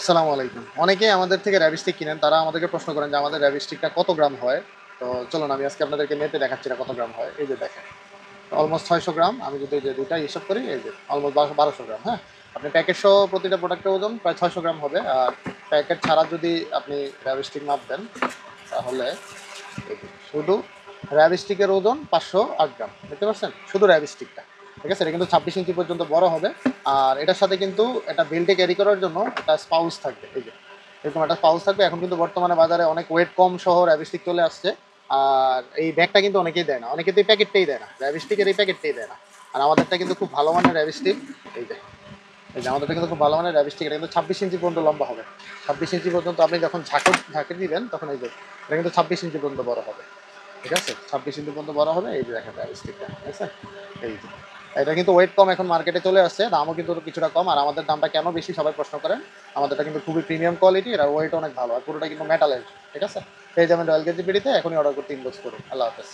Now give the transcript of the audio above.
আসসালামু আলাইকুম। অনেকেই আমাদের থেকে র্যাবিস্টিক কিনেন। তারা আমাদেরকে প্রশ্ন করেন যে আমাদের র্যাবিস্টিকটা কত গ্রাম হয়? তো চলুন আমি আজকে আপনাদেরকে মেপে দেখাচ্ছি এটা কত গ্রাম হয়। এই যে দেখেন। অলমোস্ট ৬০০ গ্রাম। আমি যদি এই যে ২ টা হিসাব করি এই যে অলমোস্ট ১২০০ গ্রাম, হ্যাঁ? আপনি প্যাকেট সহ প্রতিটা প্রোডাক্টের ওজন প্রায় ৬০০ গ্রাম হবে। আর প্যাকেট ছাড়া যদি আপনি র্যাবিস্টিক মাপবেন তাহলে এই যে শুধু র্যাবিস্টিকের ওজন ৫০৮ গ্রাম। দেখতে পাচ্ছেন? শুধু র্যাবিস্টিকটা। ঠিক আছে? এটা কিন্তু ২৬ ইঞ্চি পর্যন্ত বড় হবে। আর এটার সাথে কিন্তু একটা বেল্টে ক্যারি করার জন্য একটা স্পাউস থাকবে। এই যে এরকম একটা পাউচ থাকবে। এখন কিন্তু বর্তমানে বাজারে অনেক ওয়েট কম সহ র্যাবিস্টিক চলে আসছে। আর এই ব্যাগটা কিন্তু অনেকেই দেয় না। অনেকে তো এই প্যাকেটটাই দেয় না। র্যাবিস্টিকের এই প্যাকেটটাই দেয় না। আর আমাদেরটা কিন্তু খুব ভালো মানের র্যাবিস্টিক। এই যে, এই যে আমাদেরটা কিন্তু খুব ভালো মানের র্যাবিস্টিক। এটা কিন্তু ২৬ ইঞ্চি পর্যন্ত লম্বা হবে। ২৬ ইঞ্চি পর্যন্ত আপনি যখন ঝাঁকে দিবেন তখন এই যে এটা কিন্তু ২৬ ইঞ্চি পর্যন্ত বড় হবে। ঠিক আছে? ২৬ ইঞ্চি পর্যন্ত বড় হবে। এই যে দেখেন র্যাবিস্টিকটা। ঠিক আছে? এই যে। এটা কিন্তু ওয়েট কম এখন মার্কেটে চলে আসছে। দামও কিন্তু কিছুটা কম। আর আমাদের দামটা কেন বেশি সবাই প্রশ্ন করেন। আমাদেরটা কিন্তু খুবই প্রিমিয়াম কোয়ালিটির আর ওয়েট অনেক ভালো। আর পুরোটা কিন্তু মেটালের। ঠিক আছে? পেয়ে যাবেন রয়্যাল কেজি বিডিতে। এখনই অর্ডার করতে ইনবক্স করুন। আল্লাহ হাফেজ।